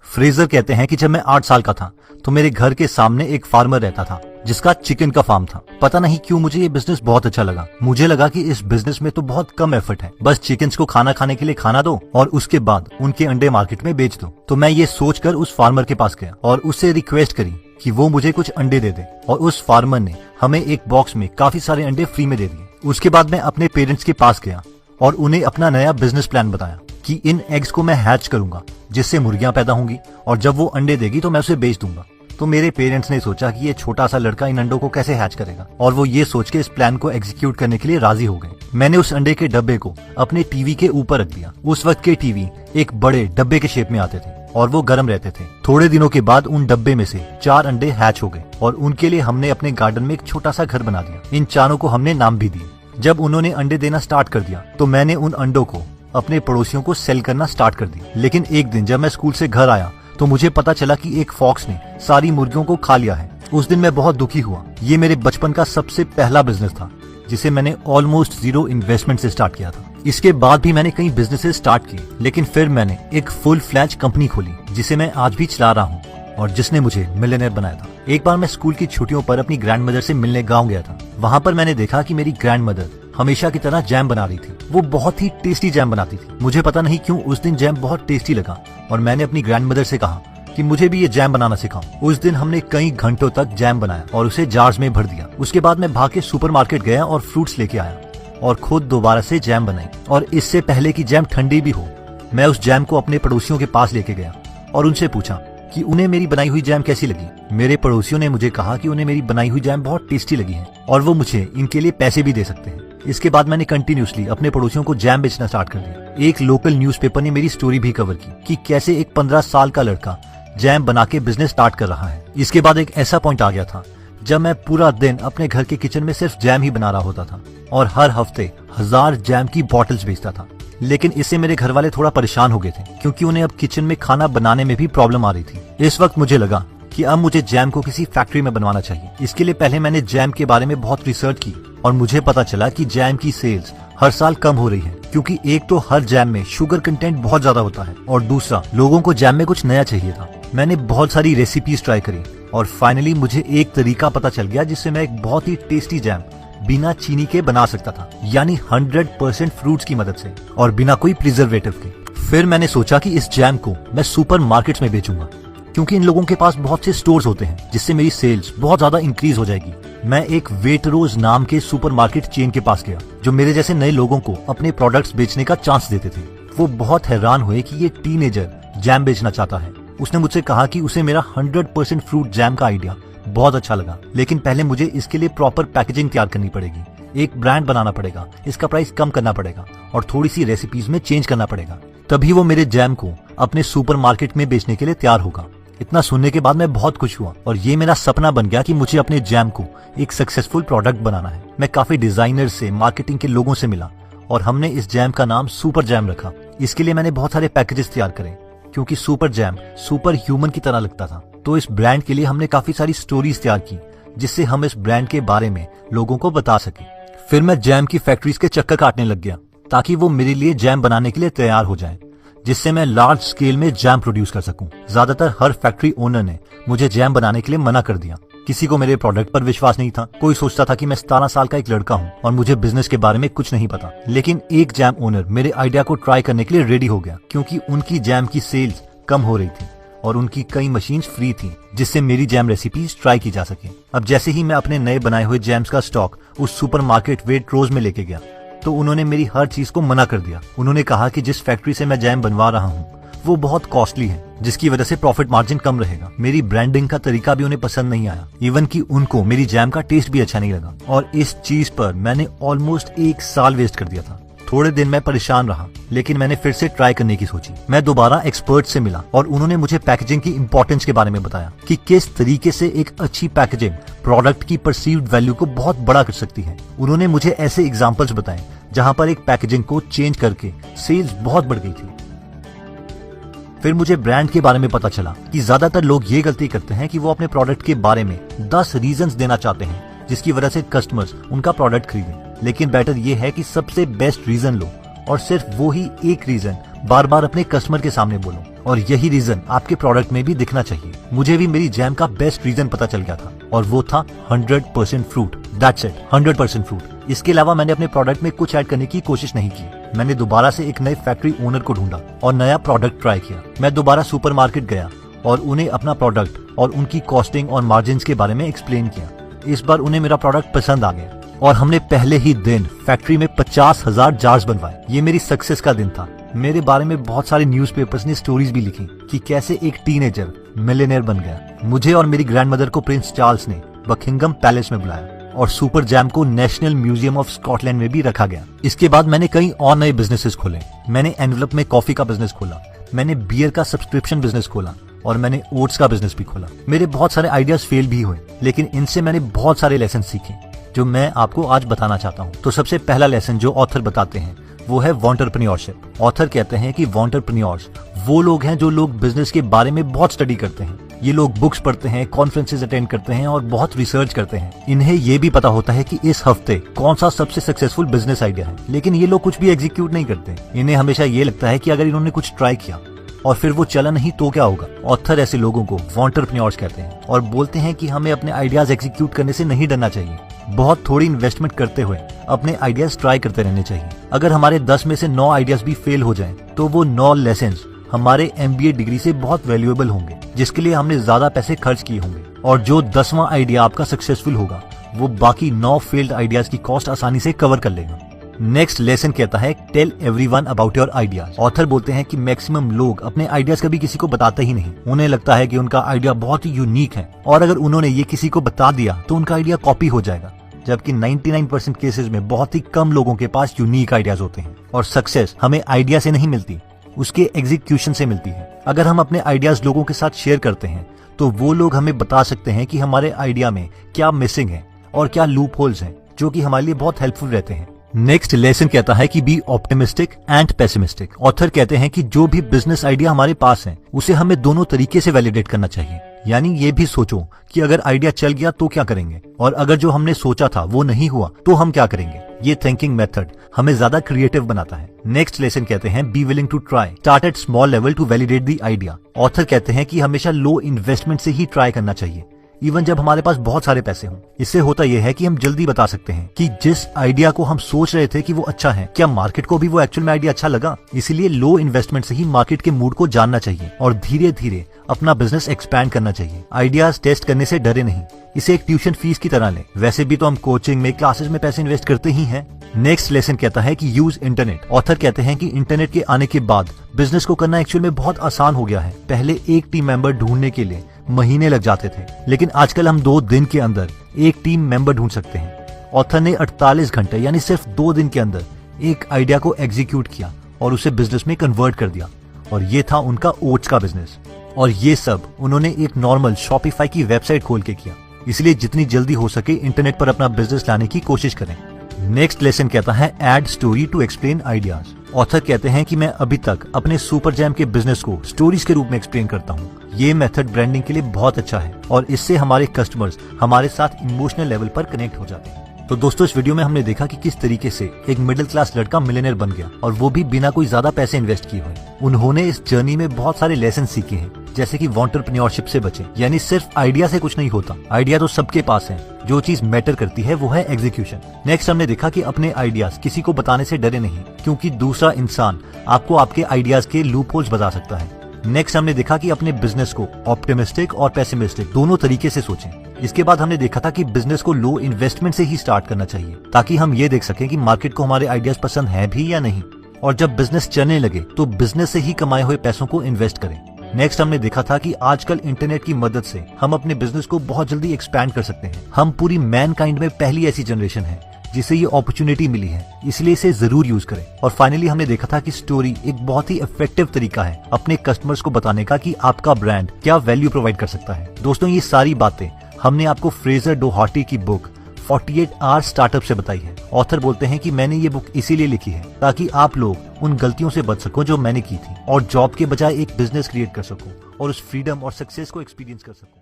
Fraser कहते हैं कि जब मैं 8 साल का था तो मेरे घर के सामने एक फार्मर रहता था जिसका चिकन का फार्म था। पता नहीं क्यों मुझे ये बिजनेस बहुत अच्छा लगा। मुझे लगा कि इस बिजनेस में तो बहुत कम एफर्ट है, बस चिकन्स को खाना खाने के लिए खाना दो और उसके बाद उनके अंडे मार्केट में बेच दो। तो मैं ये सोचकर उस फार्मर के पास गया और उससे रिक्वेस्ट करी कि वो मुझे कुछ अंडे दे दे, और उस फार्मर ने हमें एक बॉक्स में काफी सारे अंडे फ्री में दे दिए। उसके बाद मैं अपने पेरेंट्स के पास गया और उन्हें अपना नया बिजनेस प्लान बताया कि इन एग्स को मैं हैच करूंगा जिससे मुर्गियां पैदा होंगी और जब वो अंडे देगी तो मैं उसे बेच दूंगा। तो मेरे पेरेंट्स ने सोचा कि ये छोटा सा लड़का इन अंडों को कैसे हैच करेगा, और वो ये सोच के इस प्लान को एग्जीक्यूट करने के लिए राजी हो गए। मैंने उस अंडे के डब्बे को अपने टीवी के ऊपर रख दिया। उस वक्त के टीवी एक बड़े डब्बे के शेप में आते थे और वो गर्म रहते थे। थोड़े दिनों के बाद उन डब्बे में से 4 अंडे हैच हो गए और उनके लिए हमने अपने गार्डन में एक छोटा सा घर बना दिया। इन चारों को हमने नाम भी दिए। जब उन्होंने अंडे देना स्टार्ट कर दिया तो मैंने उन अंडों को अपने पड़ोसियों को सेल करना स्टार्ट कर दी। लेकिन एक दिन जब मैं स्कूल से घर आया तो मुझे पता चला कि एक फॉक्स ने सारी मुर्गियों को खा लिया है। उस दिन मैं बहुत दुखी हुआ। ये मेरे बचपन का सबसे पहला बिजनेस था जिसे मैंने ऑलमोस्ट 0 इन्वेस्टमेंट से स्टार्ट किया था। इसके बाद भी मैंने कई बिजनेसेस स्टार्ट किए, लेकिन फिर मैंने एक फुल फ्लैज कंपनी खोली जिसे मैं आज भी चला रहा हूँ और जिसने मुझे मिलियनेयर बनाया था। एक बार मैं स्कूल की छुट्टियों पर अपनी ग्रैंडमदर से मिलने गाँव गया था। वहाँ पर मैंने देखा कि मेरी ग्रैंडमदर हमेशा की तरह जैम बना रही थी। वो बहुत ही टेस्टी जैम बनाती थी। मुझे पता नहीं क्यों उस दिन जैम बहुत टेस्टी लगा और मैंने अपनी ग्रैंडमदर से कहा कि मुझे भी ये जैम बनाना सिखाओ। उस दिन हमने कई घंटों तक जैम बनाया और उसे जार्स में भर दिया। उसके बाद मैं भाग के सुपरमार्केट गया और फ्रूट्स लेके आया और खुद दोबारा से जैम बनाई। और इससे पहले कि जैम ठंडी भी हो, मैं उस जैम को अपने पड़ोसियों के पास लेके गया और उनसे पूछा कि उन्हें मेरी बनाई हुई जैम कैसी लगी। मेरे पड़ोसियों ने मुझे कहा कि उन्हें मेरी बनाई हुई जैम बहुत टेस्टी लगी है और वो मुझे इनके लिए पैसे भी दे सकते हैं। इसके बाद मैंने कंटिन्यूसली अपने पड़ोसियों को जैम बेचना स्टार्ट कर दिया। एक लोकल न्यूज़पेपर ने मेरी स्टोरी भी कवर की कि कैसे एक 15 साल का लड़का जैम बना के बिजनेस स्टार्ट कर रहा है। इसके बाद एक ऐसा पॉइंट आ गया था जब मैं पूरा दिन अपने घर के किचन में सिर्फ जैम ही बना रहा होता था और हर हफ्ते 1000 जैम की बॉटल्स बेचता था। लेकिन इससे मेरे घर वाले थोड़ा परेशान हो गए थे क्योंकि उन्हें अब किचन में खाना बनाने में भी प्रॉब्लम आ रही थी। इस वक्त मुझे लगा कि अब मुझे जैम को किसी फैक्ट्री में बनवाना चाहिए। इसके लिए पहले मैंने जैम के बारे में बहुत रिसर्च की और मुझे पता चला कि जैम की सेल्स हर साल कम हो रही है क्योंकि एक तो हर जैम में शुगर कंटेंट बहुत ज्यादा होता है और दूसरा लोगों को जैम में कुछ नया चाहिए था। मैंने बहुत सारी रेसिपीज ट्राई करी और फाइनली मुझे एक तरीका पता चल गया जिससे मैं एक बहुत ही टेस्टी जैम बिना चीनी के बना सकता था, यानी 100% फ्रूट्स की मदद से और बिना कोई प्रिजर्वेटिव के। फिर मैंने सोचा कि इस जैम को मैं सुपर मार्केट्स में बेचूंगा क्योंकि इन लोगों के पास बहुत से स्टोर्स होते हैं जिससे मेरी सेल्स बहुत ज्यादा इंक्रीज हो जाएगी। मैं एक वेटरोज नाम के सुपरमार्केट चेन के पास गया जो मेरे जैसे नए लोगों को अपने प्रोडक्ट्स बेचने का चांस देते थे। वो बहुत हैरान हुए कि ये टीनेजर जैम बेचना चाहता है। उसने मुझसे कहा कि उसे मेरा 100% फ्रूट जैम का आइडिया बहुत अच्छा लगा, लेकिन पहले मुझे इसके लिए प्रॉपर पैकेजिंग तैयार करनी पड़ेगी, एक ब्रांड बनाना पड़ेगा, इसका प्राइस कम करना पड़ेगा और थोड़ी सी रेसिपीज में चेंज करना पड़ेगा, तभी वो मेरे जैम को अपने सुपरमार्केट में बेचने के लिए तैयार होगा। इतना सुनने के बाद मैं बहुत खुश हुआ और ये मेरा सपना बन गया कि मुझे अपने जैम को एक सक्सेसफुल प्रोडक्ट बनाना है। मैं काफी डिजाइनर से, मार्केटिंग के लोगों से मिला और हमने इस जैम का नाम सुपर जैम रखा। इसके लिए मैंने बहुत सारे पैकेजेस तैयार करे क्योंकि सुपर जैम सुपर ह्यूमन की तरह लगता था। तो इस ब्रांड के लिए हमने काफी सारी स्टोरीज तैयार की जिससे हम इस ब्रांड के बारे में लोगों को बता सके। फिर मैं जैम की फैक्ट्रीज के चक्कर काटने लग गया ताकि वो मेरे लिए जैम बनाने के लिए तैयार हो जाए, जिससे मैं लार्ज स्केल में जैम प्रोड्यूस कर सकूं। ज्यादातर हर फैक्ट्री ओनर ने मुझे जैम बनाने के लिए मना कर दिया। किसी को मेरे प्रोडक्ट पर विश्वास नहीं था। कोई सोचता था कि मैं 17 साल का एक लड़का हूं और मुझे बिजनेस के बारे में कुछ नहीं पता। लेकिन एक जैम ओनर मेरे आइडिया को ट्राई करने के लिए रेडी हो गया क्योंकि उनकी जैम की सेल्स कम हो रही थी और उनकी कई मशीन्स फ्री थी जिससे मेरी जैम रेसिपीज ट्राई की जा सके। अब जैसे ही मैं अपने नए बनाए हुए जैम्स का स्टॉक उस सुपरमार्केट वेटरोज में लेके गया तो उन्होंने मेरी हर चीज को मना कर दिया। उन्होंने कहा कि जिस फैक्ट्री से मैं जैम बनवा रहा हूँ वो बहुत कॉस्टली है जिसकी वजह से प्रॉफिट मार्जिन कम रहेगा। मेरी ब्रांडिंग का तरीका भी उन्हें पसंद नहीं आया, इवन कि उनको मेरी जैम का टेस्ट भी अच्छा नहीं लगा और इस चीज पर मैंने ऑलमोस्ट 1 साल वेस्ट कर दिया था। थोड़े दिन मैं परेशान रहा लेकिन मैंने फिर से ट्राई करने की सोची। मैं दोबारा एक्सपर्ट से मिला और उन्होंने मुझे पैकेजिंग की इंपॉर्टेंस के बारे में बताया कि किस तरीके से एक अच्छी पैकेजिंग प्रोडक्ट की परसीव्ड वैल्यू को बहुत बड़ा कर सकती है। उन्होंने मुझे ऐसे एग्जांपल्स बताए जहां पर एक पैकेजिंग को चेंज करके सेल्स बहुत बढ़ गई थी। फिर मुझे ब्रांड के बारे में पता चला कि ज्यादातर लोग ये गलती करते हैं कि वो अपने प्रोडक्ट के बारे में 10 रीजंस देना चाहते हैं जिसकी वजह से कस्टमर्स उनका प्रोडक्ट खरीदें। लेकिन बेटर ये है कि सबसे बेस्ट रीजन लो और सिर्फ वो ही एक रीजन बार बार अपने कस्टमर के सामने बोलो, और यही रीजन आपके प्रोडक्ट में भी दिखना चाहिए। मुझे भी मेरी जैम का बेस्ट रीजन पता चल गया था, और वो था 100% फ्रूट। That's it, 100% fruit. इसके अलावा मैंने अपने प्रोडक्ट में कुछ ऐड करने की कोशिश नहीं की। मैंने दोबारा से एक नए फैक्ट्री ओनर को ढूंढा और नया प्रोडक्ट ट्राई किया। मैं दोबारा सुपरमार्केट गया और उन्हें अपना प्रोडक्ट और उनकी कॉस्टिंग और मार्जिन के बारे में एक्सप्लेन किया। इस बार उन्हें मेरा प्रोडक्ट पसंद आ गया और हमने पहले ही दिन फैक्ट्री में 50,000 जार्स बनवाए। ये मेरी सक्सेस का दिन था। मेरे बारे में बहुत सारे न्यूज़पेपर्स ने स्टोरीज भी लिखी कि कैसे एक टीनेजर मिलियनेयर बन गया। मुझे और मेरी ग्रैंडमदर को प्रिंस चार्ल्स ने बकिंगम पैलेस में बुलाया और सुपर जैम को नेशनल म्यूजियम ऑफ स्कॉटलैंड में भी रखा गया। इसके बाद मैंने कई और नए बिजनेसेस खोले। मैंने एनवलप में कॉफी का बिजनेस खोला, मैंने बियर का सब्सक्रिप्शन बिजनेस खोला और मैंने ओट्स का बिजनेस भी खोला। मेरे बहुत सारे आइडियाज फेल भी हुए, लेकिन इनसे मैंने बहुत सारे लेसन सीखे जो मैं आपको आज बताना चाहता हूँ। तो सबसे पहला लेसन जो ऑथर बताते हैं वो है वॉन्टरप्रेन्योरशिप। ऑथर कहते हैं कि वॉन्टरप्रेन्योर्स वो लोग हैं जो लोग बिजनेस के बारे में बहुत स्टडी करते हैं। ये लोग बुक्स पढ़ते हैं, कॉन्फ्रेंसेस अटेंड करते हैं और बहुत रिसर्च करते हैं। इन्हें ये भी पता होता है कि इस हफ्ते कौन सा सबसे सक्सेसफुल बिजनेस आइडिया है, लेकिन ये लोग कुछ भी एग्जीक्यूट नहीं करते। इन्हें हमेशा ये लगता है कि अगर इन्होंने कुछ ट्राई किया और फिर वो चला नहीं तो क्या होगा। ऑथर ऐसे लोगों को वॉन्टरप्रेन्योर्स कहते हैं और बोलते हैं कि हमें अपने आइडियाज एग्जीक्यूट करने से नहीं डरना चाहिए। बहुत थोड़ी इन्वेस्टमेंट करते हुए अपने आइडियाज ट्राई करते रहने चाहिए। अगर हमारे 10 में से 9 आइडियाज भी फेल हो जाएं, तो वो 9 लेसन्स हमारे MBA डिग्री से बहुत वैल्यूएबल होंगे, जिसके लिए हमने ज्यादा पैसे खर्च किए होंगे। और जो 10वां आइडिया आपका सक्सेसफुल होगा वो बाकी 9 फेल्ड आइडियाज की कॉस्ट आसानी से कवर कर लेगा। नेक्स्ट लेसन कहता है tell everyone about your ideas. Author बोलते हैं कि मैक्सिमम लोग अपने आइडियाज कभी किसी को बताते ही नहीं। उन्हें लगता है कि उनका आइडिया बहुत ही यूनिक है और अगर उन्होंने ये किसी को बता दिया तो उनका आइडिया कॉपी हो जाएगा, जबकि 99% केसेस में बहुत ही कम लोगों के पास यूनिक आइडियाज होते हैं। और सक्सेस हमें आइडिया से नहीं मिलती, उसके एग्जीक्यूशन से मिलती है। अगर हम अपने आइडियाज लोगों के साथ शेयर करते हैं तो वो लोग हमें बता सकते हैं कि हमारे आइडिया में क्या मिसिंग है और क्या लूप होल्स हैं, जो कि हमारे लिए बहुत हेल्पफुल रहते हैं। नेक्स्ट लेसन कहता है कि be optimistic and pessimistic. Author कहते हैं कि जो भी बिजनेस आइडिया हमारे पास है उसे हमें दोनों तरीके से वैलिडेट करना चाहिए। यानी ये भी सोचो कि अगर आइडिया चल गया तो क्या करेंगे, और अगर जो हमने सोचा था वो नहीं हुआ तो हम क्या करेंगे। ये थिंकिंग मेथड हमें ज्यादा क्रिएटिव बनाता है। नेक्स्ट लेसन कहते हैं be willing to try, start at small level to validate the idea. Author कहते हैं कि हमेशा लो इन्वेस्टमेंट से ही ट्राई करना चाहिए, इवन जब हमारे पास बहुत सारे पैसे हों। इससे होता यह है कि हम जल्दी बता सकते हैं कि जिस आइडिया को हम सोच रहे थे कि वो अच्छा है, क्या मार्केट को भी वो एक्चुअल में आइडिया अच्छा लगा। इसीलिए लो इन्वेस्टमेंट से ही मार्केट के मूड को जानना चाहिए और धीरे धीरे अपना बिजनेस एक्सपैंड करना चाहिए। आइडियाज टेस्ट करने से डरे नहीं, इसे एक ट्यूशन फीस की तरह लें। वैसे भी तो हम कोचिंग में, क्लासेस में पैसे इन्वेस्ट करते ही हैं। नेक्स्ट लेसन कहता है कि यूज इंटरनेट। ऑथर कहते हैं कि इंटरनेट के आने के बाद बिजनेस को करना एक्चुअल में बहुत आसान हो गया है। पहले एक टीम मेंबर ढूंढने के लिए महीने लग जाते थे, लेकिन आजकल हम 2 दिन के अंदर एक टीम मेंबर ढूंढ सकते हैं। ऑथर ने 48 घंटे यानी सिर्फ 2 दिन के अंदर एक आइडिया को एग्जीक्यूट किया और उसे बिजनेस में कन्वर्ट कर दिया, और ये था उनका ओट्स का बिजनेस। और ये सब उन्होंने एक नॉर्मल शॉपिफाई की वेबसाइट खोल के किया। इसलिए जितनी जल्दी हो सके इंटरनेट पर अपना बिजनेस लाने की कोशिश करें। नेक्स्ट लेसन कहता है add story to explain ideas. Author कहते हैं कि मैं अभी तक अपने सुपर जैम के बिजनेस को स्टोरीज के रूप में एक्सप्लेन करता हूँ। ये मेथड ब्रांडिंग के लिए बहुत अच्छा है और इससे हमारे कस्टमर्स हमारे साथ इमोशनल लेवल पर कनेक्ट हो जाते हैं। तो दोस्तों, इस वीडियो में हमने देखा कि किस तरीके से एक मिडिल क्लास लड़का मिलियनेयर बन गया, और वो भी बिना कोई ज्यादा पैसे इन्वेस्ट किए हुए। उन्होंने इस जर्नी में बहुत सारे लेसन सीखे हैं, जैसे कि वॉन्टरप्रेन्योरशिप से बचें, यानी सिर्फ आइडिया से कुछ नहीं होता। आइडिया तो सबके पास है, जो चीज मैटर करती है वो है एग्जीक्यूशन। नेक्स्ट हमने देखा कि अपने आइडियाज किसी को बताने से डरे नहीं, क्योंकि दूसरा इंसान आपको आपके आइडियाज के लूप होल्स बता सकता है। नेक्स्ट हमने देखा कि अपने बिजनेस को ऑप्टिमिस्टिक और पेसिमिस्टिक दोनों तरीके से सोचें। इसके बाद हमने देखा था कि बिजनेस को लो इन्वेस्टमेंट से ही स्टार्ट करना चाहिए, ताकि हम ये देख सकें कि मार्केट को हमारे आइडियाज पसंद है भी या नहीं। और जब बिजनेस चलने लगे तो बिजनेस से ही कमाए हुए पैसों को इन्वेस्ट करें। नेक्स्ट हमने देखा था कि आजकल इंटरनेट की मदद से हम अपने बिजनेस को बहुत जल्दी एक्सपैंड कर सकते हैं। हम पूरी मैनकाइंड में पहली ऐसी जनरेशन है जिसे ये अपॉर्चुनिटी मिली है, इसलिए इसे जरूर यूज करें। और फाइनली हमने देखा था कि स्टोरी एक बहुत ही इफेक्टिव तरीका है अपने कस्टमर्स को बताने का कि आपका ब्रांड क्या वैल्यू प्रोवाइड कर सकता है। दोस्तों, ये सारी बातें हमने आपको फ्रेजर डोहार्टी की बुक 48 आवर्स स्टार्टअप से बताई है। ऑथर बोलते हैं कि मैंने ये बुक इसीलिए लिखी है ताकि आप लोग उन गलतियों से बच सको जो मैंने की थी, और जॉब के बजाय एक बिजनेस क्रिएट कर सको और उस फ्रीडम और सक्सेस को एक्सपीरियंस कर सको।